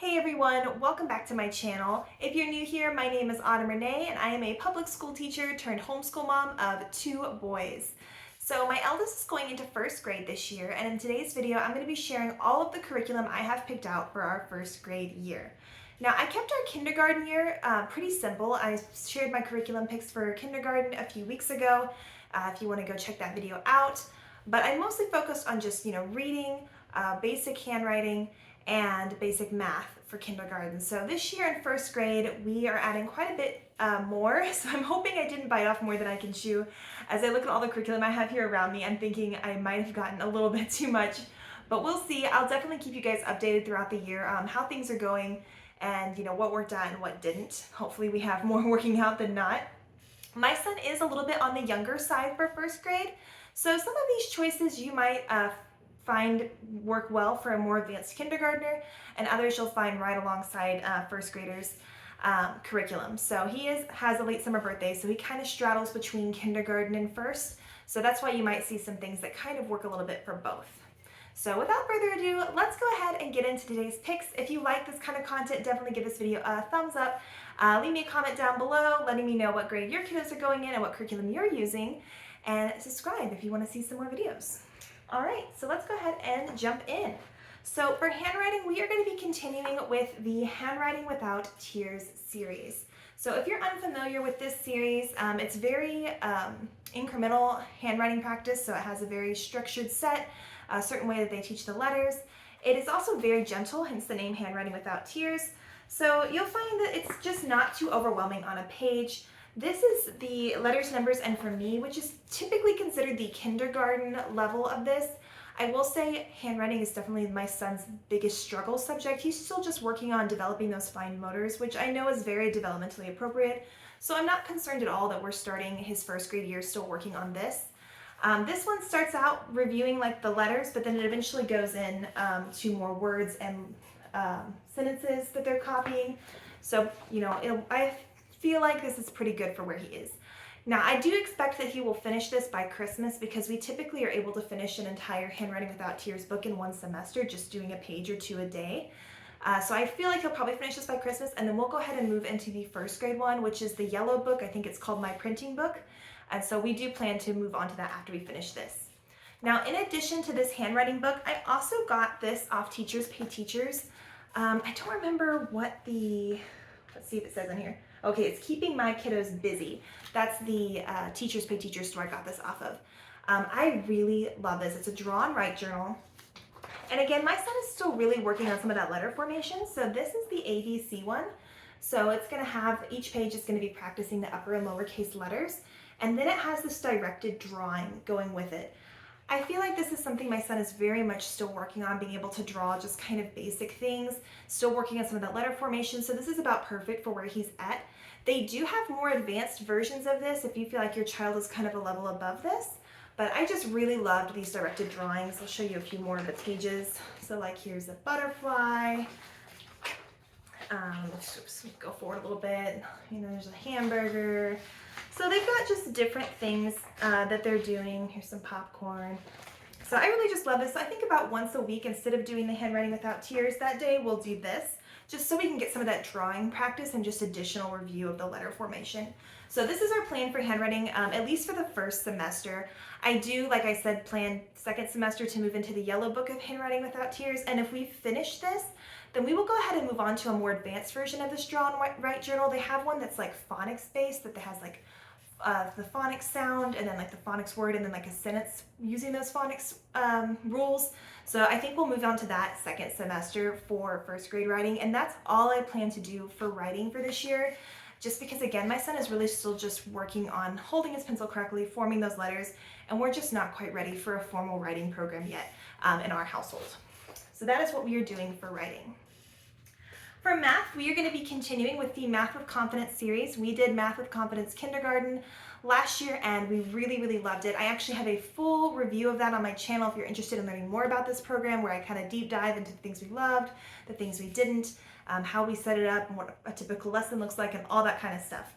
Hey everyone, welcome back to my channel. If you're new here, my name is Rene and I am a public school teacher turned homeschool mom of two boys. So my eldest is going into first grade this year, and in today's video I'm going to be sharing all of the curriculum I have picked out for our first grade year. Now I kept our kindergarten year pretty simple. I shared my curriculum picks for kindergarten a few weeks ago if you want to go check that video out. But I mostly focused on just reading, basic handwriting, and basic math for kindergarten. So this year in first grade, we are adding quite a bit more. So I'm hoping I didn't bite off more than I can chew. As I look at all the curriculum I have here around me, I'm thinking I might have gotten a little bit too much, but we'll see. I'll definitely keep you guys updated throughout the year on how things are going and what worked out and what didn't. Hopefully we have more working out than not. My son is a little bit on the younger side for first grade, so some of these choices you might find work well for a more advanced kindergartner, and others you'll find right alongside first graders curriculum. So he has a late summer birthday, so he kind of straddles between kindergarten and first. So that's why you might see some things that kind of work a little bit for both. So without further ado, let's go ahead and get into today's picks. If you like this kind of content, definitely give this video a thumbs up. Leave me a comment down below letting me know what grade your kiddos are going in and what curriculum you're using, and subscribe if you want to see some more videos. All right, so let's go ahead and jump in. So for handwriting, we are going to be continuing with the Handwriting Without Tears series. So if you're unfamiliar with this series, it's very incremental handwriting practice, so it has a very structured set, a certain way that they teach the letters. It is also very gentle, hence the name Handwriting Without Tears. So you'll find that it's just not too overwhelming on a page. This is the letters, numbers, and for me, which is typically considered the kindergarten level of this. I will say handwriting is definitely my son's biggest struggle subject. He's still just working on developing those fine motors, which I know is very developmentally appropriate. So I'm not concerned at all that we're starting his first grade year still working on this. This one starts out reviewing like the letters, but then it eventually goes in to more words and sentences that they're copying. So, I feel like this is pretty good for where he is. Now, I do expect that he will finish this by Christmas because we typically are able to finish an entire Handwriting Without Tears book in one semester, just doing a page or two a day. So I feel like he'll probably finish this by Christmas, and then we'll go ahead and move into the first grade one, which is the yellow book. I think it's called My Printing Book. And so we do plan to move on to that after we finish this. Now, in addition to this handwriting book, I also got this off Teachers Pay Teachers. I don't remember what let's see if it says in here. Okay, it's Keeping My Kiddos Busy. That's the Teachers Pay Teachers store I got this off of. I really love this. It's a draw and write journal. And again, my son is still really working on some of that letter formation. So this is the ABC one. So it's going to have, each page is going to be practicing the upper and lowercase letters. And then it has this directed drawing going with it. I feel like this is something my son is very much still working on, being able to draw just kind of basic things, still working on some of that letter formation. So this is about perfect for where he's at. They do have more advanced versions of this if you feel like your child is kind of a level above this. But I just really loved these directed drawings. I'll show you a few more of the pages. So like here's a butterfly. Let's go forward a little bit. There's a hamburger. So they've got just different things that they're doing. Here's some popcorn. So I really just love this. So I think about once a week, instead of doing the Handwriting Without Tears that day, we'll do this, just so we can get some of that drawing practice and just additional review of the letter formation. So this is our plan for handwriting, at least for the first semester. I do, like I said, plan second semester to move into the yellow book of Handwriting Without Tears. And if we finish this, then we will go ahead and move on to a more advanced version of this draw and write journal. They have one that's like phonics based, that has like the phonics sound and then like the phonics word and then like a sentence using those phonics rules. So I think we'll move on to that second semester for first grade writing, and that's all I plan to do for writing for this year, just because again my son is really still just working on holding his pencil correctly, forming those letters, and we're just not quite ready for a formal writing program yet in our household. So that is what we are doing for writing. For math, we are going to be continuing with the Math with Confidence series. We did Math with Confidence kindergarten last year and we really, really loved it. I actually have a full review of that on my channel if you're interested in learning more about this program, where I kind of deep dive into the things we loved, the things we didn't, how we set it up, and what a typical lesson looks like, and all that kind of stuff.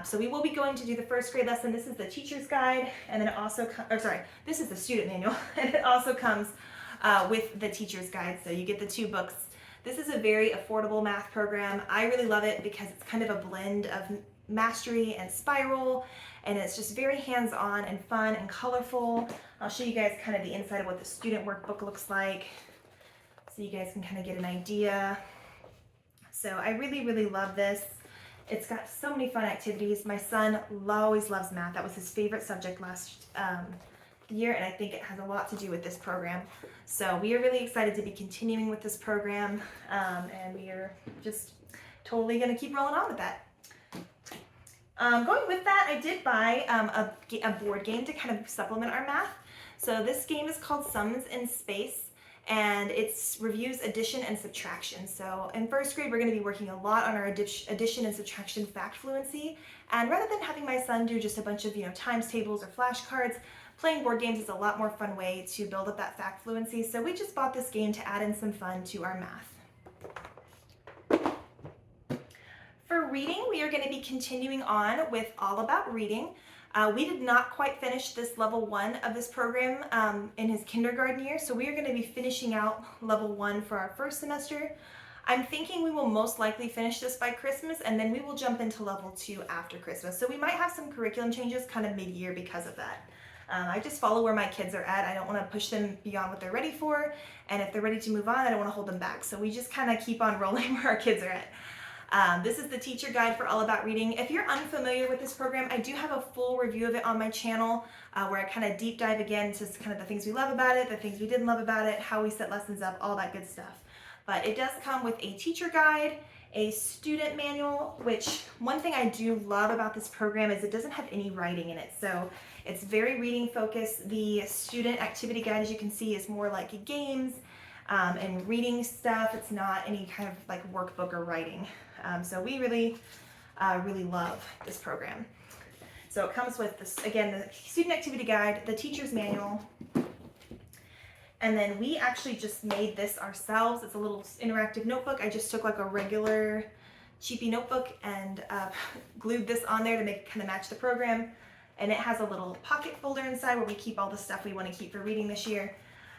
So we will be going to do the first grade lesson. This is the teacher's guide, and then it also, this is the student manual, and it also comes with the teacher's guide. So you get the two books This is a very affordable math program. I really love it because it's kind of a blend of mastery and spiral, and it's just very hands-on and fun and colorful. I'll show you guys kind of the inside of what the student workbook looks like so you guys can kind of get an idea. So I really, really love this. It's got so many fun activities. My son always loves math. That was his favorite subject last year, and I think it has a lot to do with this program. So we are really excited to be continuing with this program, and we are just totally going to keep rolling on with that. Going with that, I did buy a board game to kind of supplement our math. So this game is called Sums in Space, and it's reviews addition and subtraction. So in first grade, we're going to be working a lot on our addition and subtraction fact fluency. And rather than having my son do just a bunch of times tables or flashcards, playing board games is a lot more fun way to build up that fact fluency. So we just bought this game to add in some fun to our math. For reading, we are going to be continuing on with All About Reading. We did not quite finish this level 1 of this program in his kindergarten year, so we are going to be finishing out level 1 for our first semester. I'm thinking we will most likely finish this by Christmas, and then we will jump into level 2 after Christmas. So we might have some curriculum changes kind of mid-year because of that. I just follow where my kids are at. I don't want to push them beyond what they're ready for, and if they're ready to move on, I don't want to hold them back. So we just kind of keep on rolling where our kids are at. This is the teacher guide for All About Reading. If you're unfamiliar with this program, I do have a full review of it on my channel where I kind of deep dive again into kind of the things we love about it, the things we didn't love about it, how we set lessons up, all that good stuff. But it does come with a teacher guide, a student manual, which one thing I do love about this program is it doesn't have any writing in it. So it's very reading focused. The student activity guide, as you can see, is more like games and reading stuff. It's not any kind of like workbook or writing. So we really, really love this program. So it comes with this, again, the student activity guide, the teacher's manual, and then we actually just made this ourselves. It's a little interactive notebook. I just took like a regular cheapy notebook and glued this on there to make it kind of match the program. And it has a little pocket folder inside where we keep all the stuff we want to keep for reading this year.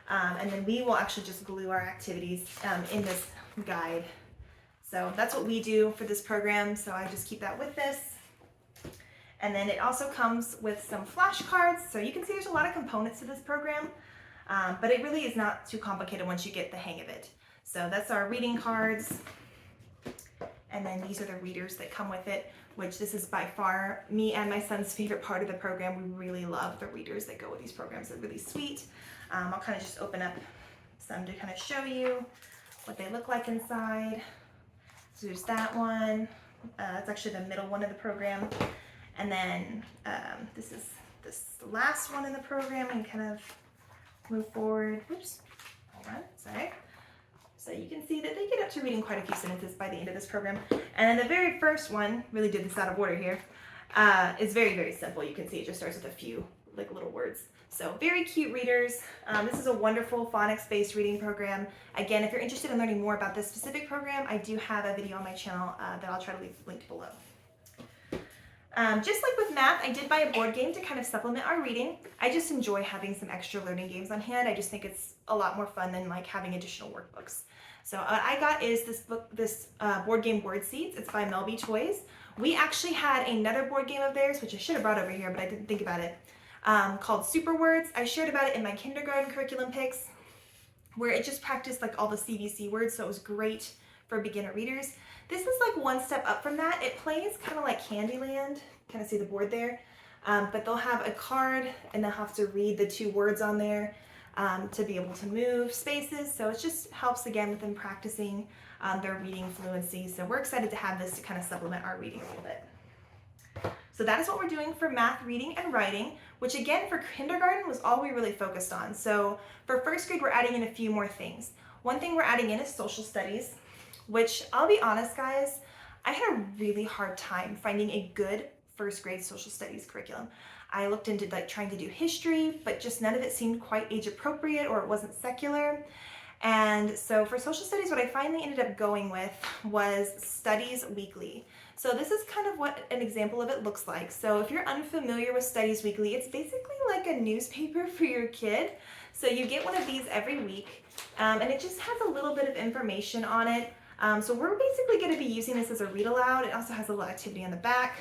And then we will actually just glue our activities in this guide. So that's what we do for this program. So I just keep that with this. And then it also comes with some flashcards. So you can see there's a lot of components to this program, but it really is not too complicated once you get the hang of it. So that's our reading cards. And then these are the readers that come with it, which this is by far me and my son's favorite part of the program. We really love the readers that go with these programs. They're really sweet. I'll kind of just open up some to kind of show you what they look like inside. So there's that one. That's actually the middle one of the program. And then this is this last one in the program, and kind of move forward. Oops, hold on, sorry. So you can see that they get up to reading quite a few sentences by the end of this program. And then the very first one, really did this out of order here, is very, very simple. You can see it just starts with a few like little words. So very cute readers. This is a wonderful phonics-based reading program. Again, if you're interested in learning more about this specific program, I do have a video on my channel that I'll try to leave linked below. Just like with math, I did buy a board game to kind of supplement our reading. I just enjoy having some extra learning games on hand. I just think it's a lot more fun than like having additional workbooks. So what I got is this board game Word Seeds. It's by Melby Toys. We actually had another board game of theirs, which I should have brought over here, but I didn't think about it, called Super Words. I shared about it in my kindergarten curriculum picks, where it just practiced like all the CVC words, so it was great for beginner readers. This is like one step up from that. It plays kind of like Candyland, kind of see the board there, but they'll have a card and they'll have to read the 2 words on there to be able to move spaces. So it just helps again with them practicing their reading fluency. So we're excited to have this to kind of supplement our reading a little bit. So that is what we're doing for math, reading, and writing, which again for kindergarten was all we really focused on. So for first grade, we're adding in a few more things. One thing we're adding in is social studies, which I'll be honest guys, I had a really hard time finding a good first grade social studies curriculum. I looked into like trying to do history, but just none of it seemed quite age appropriate or it wasn't secular. And so for social studies, what I finally ended up going with was Studies Weekly. So this is kind of what an example of it looks like. So if you're unfamiliar with Studies Weekly, it's basically like a newspaper for your kid. So you get one of these every week, And it just has a little bit of information on it. So we're basically going to be using this as a read aloud. It also has a little activity on the back.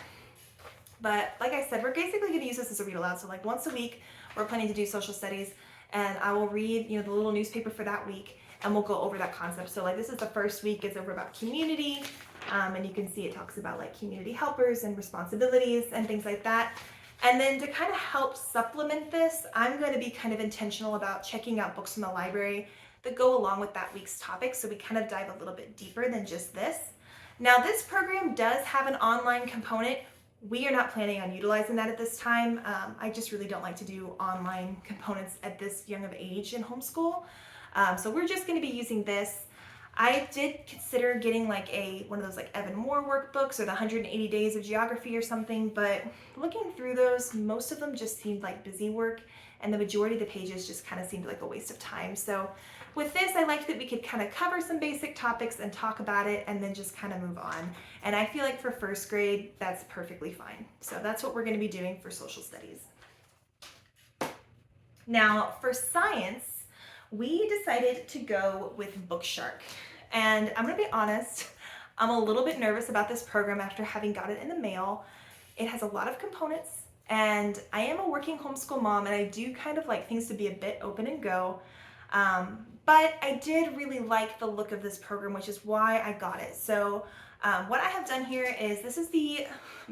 But like I said, we're basically going to use this as a read aloud. So like once a week, we're planning to do social studies, and I will read, the little newspaper for that week, and we'll go over that concept. So like this is the first week, it's over about community, and you can see it talks about like community helpers and responsibilities and things like that. And then to kind of help supplement this, I'm going to be kind of intentional about checking out books from the library that go along with that week's topic, so we kind of dive a little bit deeper than just this. Now this program does have an online component. We are not planning on utilizing that at this time. I just really don't like to do online components at this young of age in homeschool. So we're just going to be using this. I did consider getting like one of those like Evan Moore workbooks or the 180 Days of Geography or something, but looking through those, most of them just seemed like busy work, and the majority of the pages just kind of seemed like a waste of time. So with this, I liked that we could kind of cover some basic topics and talk about it and then just kind of move on. And I feel like for first grade, that's perfectly fine. So that's what we're going to be doing for social studies. Now for science, we decided to go with Bookshark. And I'm going to be honest, I'm a little bit nervous about this program after having got it in the mail. It has a lot of components, and I am a working homeschool mom, and I do kind of like things to be a bit open and go. But I did really like the look of this program, which is why I got it. So what I have done here is this is the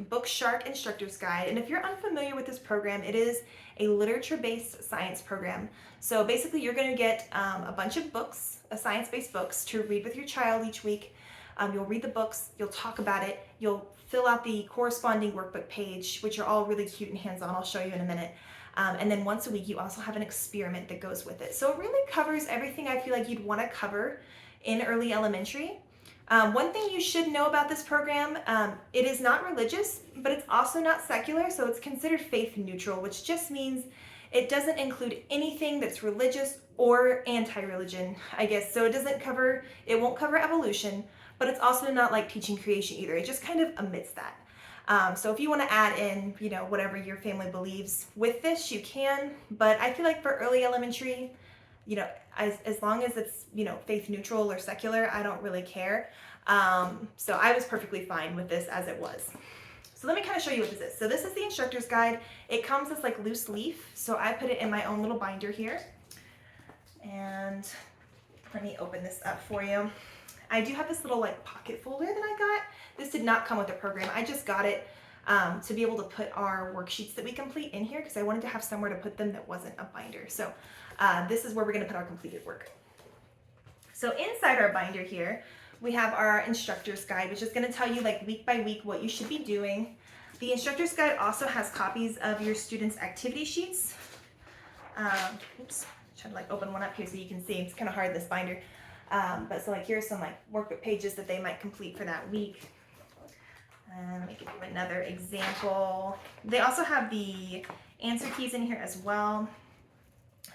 Bookshark Instructor's Guide. And if you're unfamiliar with this program, it is a literature-based science program. So basically you're going to get a bunch of books, science-based books, to read with your child each week. You'll read the books, you'll talk about it, you'll fill out the corresponding workbook page, which are all really cute and hands-on. I'll show you in a minute. And then once a week, you also have an experiment that goes with it. So it really covers everything I feel like you'd want to cover in early elementary. One thing you should know about this program, it is not religious, but it's also not secular, so it's considered faith neutral, which just means it doesn't include anything that's religious or anti-religion, I guess. So it won't cover evolution, but it's also not like teaching creation either. It just kind of omits that. So if you want to add in, whatever your family believes with this, you can. But I feel like for early elementary, as long as it's, faith neutral or secular, I don't really care. So I was perfectly fine with this as it was. So let me kind of show you what this is. So this is the instructor's guide. It comes as like loose leaf. So I put it in my own little binder here. And let me open this up for you. I do have this little like pocket folder that I got. This did not come with the program. I just got it to be able to put our worksheets that we complete in here because I wanted to have somewhere to put them that wasn't a binder. So this is where we're going to put our completed work. So inside our binder here, we have our instructor's guide, which is going to tell you like week by week what you should be doing. The instructor's guide also has copies of your students' activity sheets. Oops, trying to like open one up here so you can see. It's kind of hard, this binder. But so like here's some like workbook pages that they might complete for that week. Let me give you another example. They also have the answer keys in here as well.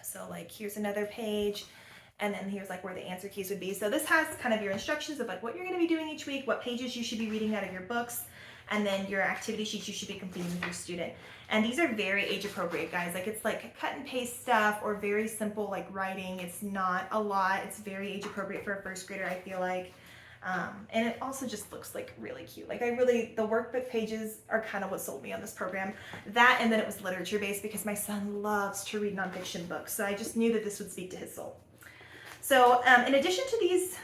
So like here's another page, and then here's like where the answer keys would be. So this has kind of your instructions of like what you're going to be doing each week, what pages you should be reading out of your books, and then your activity sheets you should be completing with your student. And these are very age appropriate, guys. Like it's like cut and paste stuff or very simple like writing. It's not a lot. It's very age appropriate for a first grader, I feel like. And it also just looks like really cute. Like the workbook pages are kind of what sold me on this program. That, and then it was literature based because my son loves to read nonfiction books. So I just knew that this would speak to his soul. So in addition to these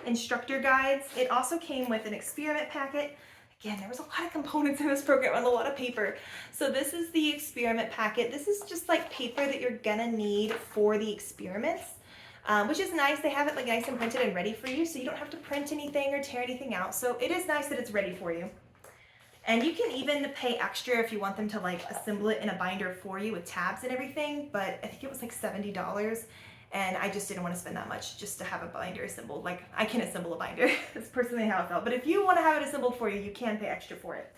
instructor guides, it also came with an experiment packet. Again, there was a lot of components in this program and a lot of paper. So this is the experiment packet. This is just like paper that you're gonna need for the experiments. Which is nice. They have it like nice and printed and ready for you, so you don't have to print anything or tear anything out. So it is nice that it's ready for you. And you can even pay extra if you want them to like assemble it in a binder for you with tabs and everything, but I think it was like $70, and I just didn't want to spend that much just to have a binder assembled. Like I can assemble a binder. That's personally how I felt. But if you want to have it assembled for you, you can pay extra for it.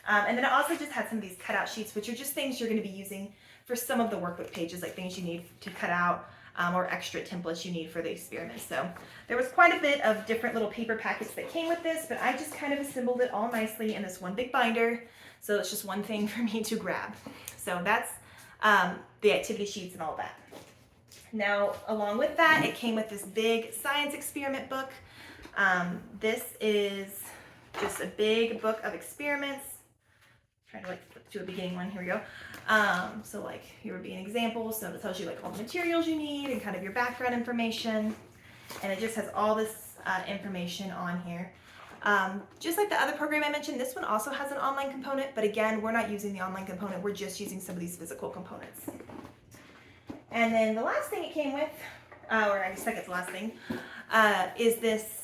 And then it also just had some of these cutout sheets, which are just things you're going to be using for some of the workbook pages, like things you need to cut out. Or extra templates you need for the experiment. So there was quite a bit of different little paper packets that came with this, but I just kind of assembled it all nicely in this one big binder. So it's just one thing for me to grab. So that's the activity sheets and all that. Now, along with that, it came with this big science experiment book. This is just a big book of experiments. Trying to like flip to a beginning one. Here we go. So like here would be an example. So it tells you like all the materials you need and kind of your background information. And it just has all this information on here. Just like the other program I mentioned, this one also has an online component, but again, we're not using the online component. We're just using some of these physical components. And then the last thing it came with, or I guess second to last thing, is this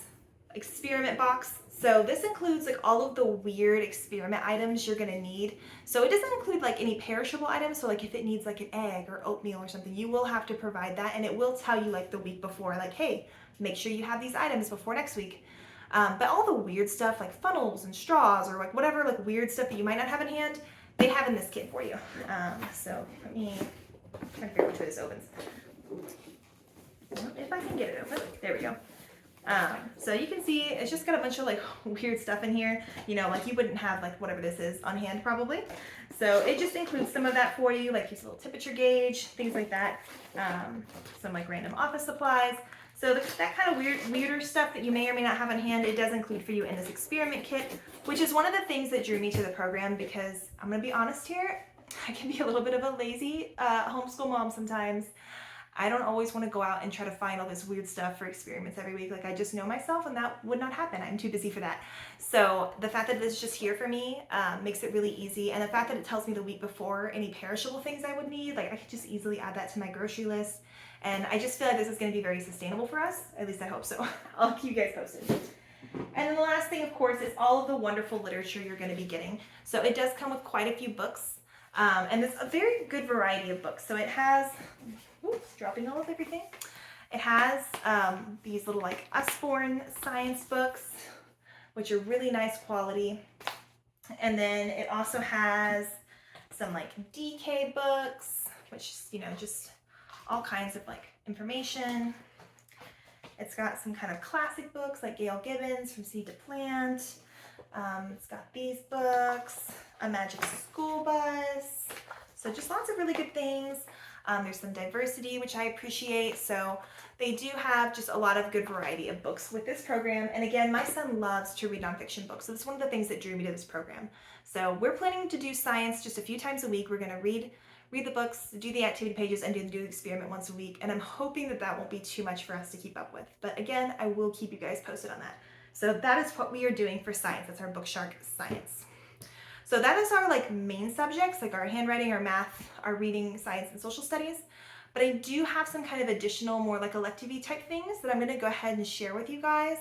experiment box. So this includes like all of the weird experiment items you're gonna need. So it doesn't include like any perishable items. So like if it needs like an egg or oatmeal or something, you will have to provide that, and it will tell you like the week before, like, hey, make sure you have these items before next week. But all the weird stuff like funnels and straws or like whatever like weird stuff that you might not have in hand, they have in this kit for you. So let me try to figure out which way this opens. If I can get it open. There we go. So you can see it's just got a bunch of like weird stuff in here, you know, like you wouldn't have like whatever this is on hand probably. So it just includes some of that for you, like this little temperature gauge, things like that. Some like random office supplies. So that kind of weirder stuff that you may or may not have on hand, it does include for you in this experiment kit, which is one of the things that drew me to the program, because I'm going to be honest here, I can be a little bit of a lazy homeschool mom sometimes. I don't always want to go out and try to find all this weird stuff for experiments every week. Like I just know myself and that would not happen. I'm too busy for that. So the fact that this is just here for me makes it really easy. And the fact that it tells me the week before any perishable things I would need, like I could just easily add that to my grocery list. And I just feel like this is going to be very sustainable for us. At least I hope so. I'll keep you guys posted. And then the last thing, of course, is all of the wonderful literature you're going to be getting. So it does come with quite a few books. And it's a very good variety of books. So it has, oops, dropping all of everything. It has these little like Usborne science books, which are really nice quality. And then it also has some like DK books, which, you know, just all kinds of like information. It's got some kind of classic books like Gail Gibbons, From Seed to Plant. It's got these books, A Magic School Bus. So just lots of really good things. There's some diversity, which I appreciate. So they do have just a lot of good variety of books with this program. And again, my son loves to read nonfiction books. So that's one of the things that drew me to this program. So we're planning to do science just a few times a week. We're going to read the books, do the activity pages, and do the experiment once a week. And I'm hoping that that won't be too much for us to keep up with. But again, I will keep you guys posted on that. So that is what we are doing for science. That's our Book Shark Science. So that is our like main subjects, like our handwriting, our math, our reading, science, and social studies. But I do have some kind of additional, more like elective-y type things that I'm going to go ahead and share with you guys.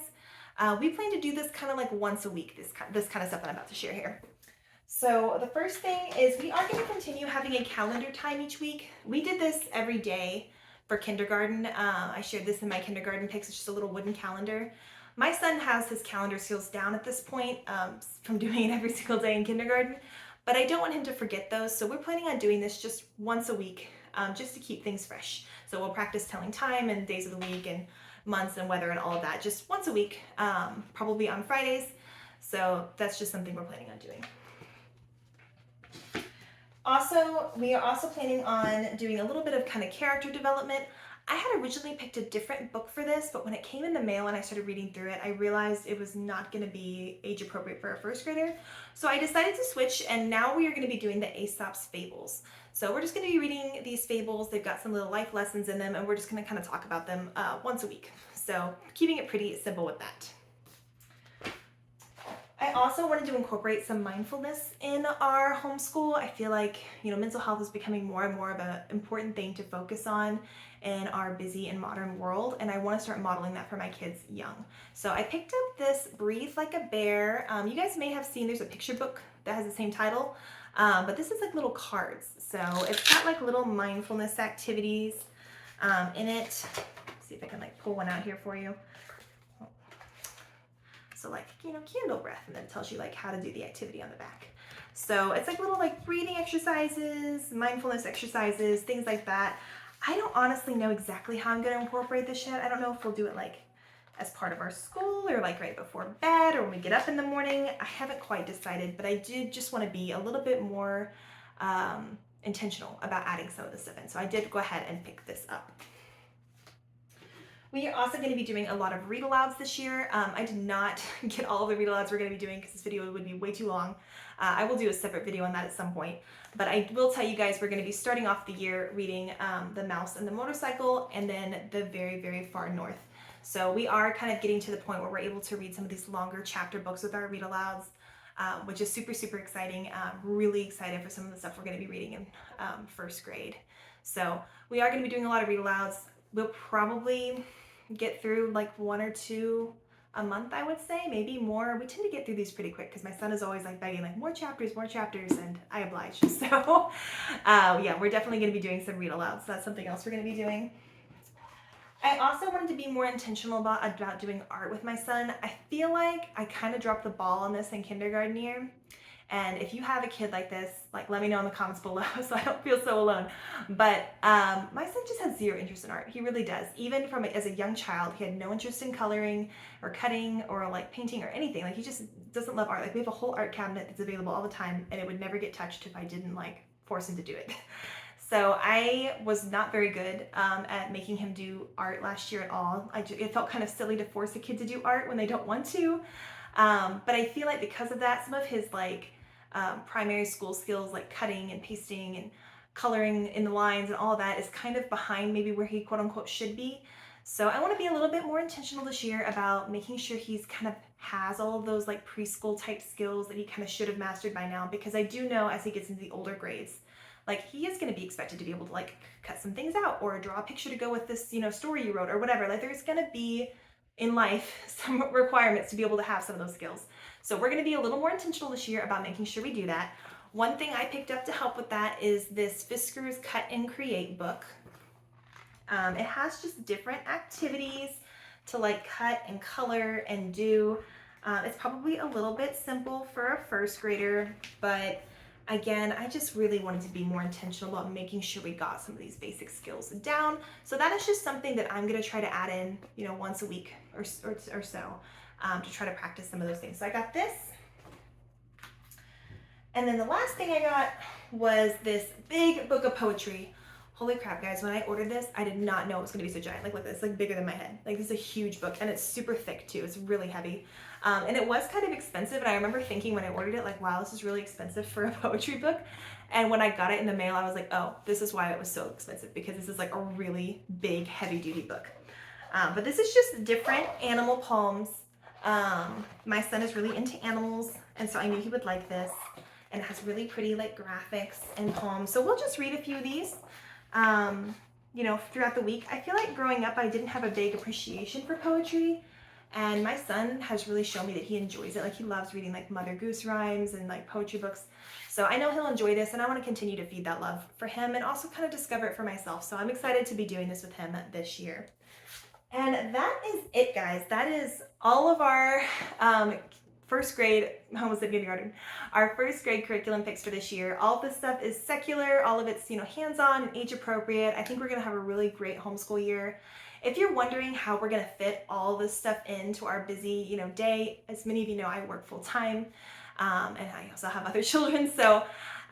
We plan to do this kind of like once a week, this kind of stuff that I'm about to share here. So the first thing is we are going to continue having a calendar time each week. We did this every day for kindergarten. I shared this in my kindergarten pics. It's just a little wooden calendar. My son has his calendar skills down at this point from doing it every single day in kindergarten, but I don't want him to forget those. So we're planning on doing this just once a week, just to keep things fresh. So we'll practice telling time and days of the week and months and weather and all of that just once a week, probably on Fridays. So that's just something we're planning on doing. Also, we are also planning on doing a little bit of kind of character development. I had originally picked a different book for this, but when it came in the mail and I started reading through it, I realized it was not going to be age appropriate for a first grader. So I decided to switch, and now we are going to be doing the Aesop's Fables. So we're just going to be reading these fables. They've got some little life lessons in them, and we're just going to kind of talk about them once a week. So keeping it pretty simple with that. I also wanted to incorporate some mindfulness in our homeschool. I feel like, you know, mental health is becoming more and more of an important thing to focus on in our busy and modern world, and I want to start modeling that for my kids young. So I picked up this Breathe Like a Bear. You guys may have seen there's a picture book that has the same title, but this is like little cards. So it's got like little mindfulness activities in it. Let's see if I can like pull one out here for you. So like, you know, candle breath, and then it tells you like how to do the activity on the back. So it's like little like breathing exercises, mindfulness exercises, things like that. I don't honestly know exactly how I'm going to incorporate this yet. I don't know if we'll do it like as part of our school or like right before bed or when we get up in the morning. I haven't quite decided, but I did just want to be a little bit more intentional about adding some of this stuff in. So I did go ahead and pick this up. We are also going to be doing a lot of read alouds this year. I did not get all of the read alouds we're going to be doing because this video would be way too long. I will do a separate video on that at some point. But I will tell you guys we're going to be starting off the year reading The Mouse and the Motorcycle and then The Very, Very Far North. So we are kind of getting to the point where we're able to read some of these longer chapter books with our read alouds, which is super, super exciting. Really excited for some of the stuff we're going to be reading in first grade. So we are going to be doing a lot of read alouds. We'll probably get through like 1 or 2 a month, I would say, maybe more. We tend to get through these pretty quick because my son is always like begging like more chapters, and I oblige. So yeah, we're definitely going to be doing some read alouds. So that's something else we're going to be doing. I also wanted to be more intentional about doing art with my son. I feel like I kind of dropped the ball on this in kindergarten year. And if you have a kid like this, like let me know in the comments below so I don't feel so alone. But my son just has zero interest in art. He really does. Even from as a young child, he had no interest in coloring or cutting or like painting or anything. Like he just doesn't love art. Like we have a whole art cabinet that's available all the time and it would never get touched if I didn't like force him to do it. So I was not very good at making him do art last year at all. It felt kind of silly to force a kid to do art when they don't want to. But I feel like because of that, some of his like primary school skills like cutting and pasting and coloring in the lines and all that is kind of behind maybe where he quote unquote should be. So I want to be a little bit more intentional this year about making sure he's kind of has all of those like preschool type skills that he kind of should have mastered by now, because I do know as he gets into the older grades, like he is going to be expected to be able to like cut some things out or draw a picture to go with this, story you wrote or whatever. Like there's going to be in life some requirements to be able to have some of those skills. So we're going to be a little more intentional this year about making sure we do that. One thing I picked up to help with that is this Fisker's Cut and Create book. It has just different activities to like cut and color and do. It's probably a little bit simple for a first grader, but again, I just really wanted to be more intentional about making sure we got some of these basic skills down. So that is just something that I'm going to try to add in, once a week or so to try to practice some of those things. So I got this. And then the last thing I got was this big book of poetry. Holy crap, guys, when I ordered this, I did not know it was going to be so giant. Like, look, it's like bigger than my head. Like, this is a huge book, and it's super thick, too. It's really heavy. And it was kind of expensive, and I remember thinking when I ordered it, like, wow, this is really expensive for a poetry book. And when I got it in the mail, I was like, oh, this is why it was so expensive, because this is like a really big, heavy-duty book. But this is just different animal poems. My son is really into animals, and so I knew he would like this. And it has really pretty like graphics and poems. So we'll just read a few of these, throughout the week. I feel like growing up, I didn't have a big appreciation for poetry. And my son has really shown me that he enjoys it. Like he loves reading like Mother Goose rhymes and like poetry books. So I know he'll enjoy this, and I want to continue to feed that love for him and also kind of discover it for myself. So I'm excited to be doing this with him this year. And that is it, guys. That is all of our first grade, almost at kindergarten, our first grade curriculum picks for this year. All of this stuff is secular, all of it's, hands-on and age appropriate. I think we're gonna have a really great homeschool year. If you're wondering how we're gonna fit all this stuff into our busy, day, as many of you know, I work full time, and I also have other children. So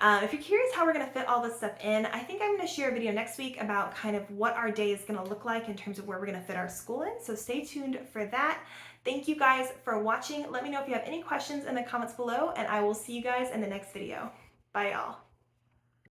if you're curious how we're gonna fit all this stuff in, I think I'm gonna share a video next week about kind of what our day is gonna look like in terms of where we're gonna fit our school in. So stay tuned for that. Thank you guys for watching. Let me know if you have any questions in the comments below, and I will see you guys in the next video. Bye, y'all.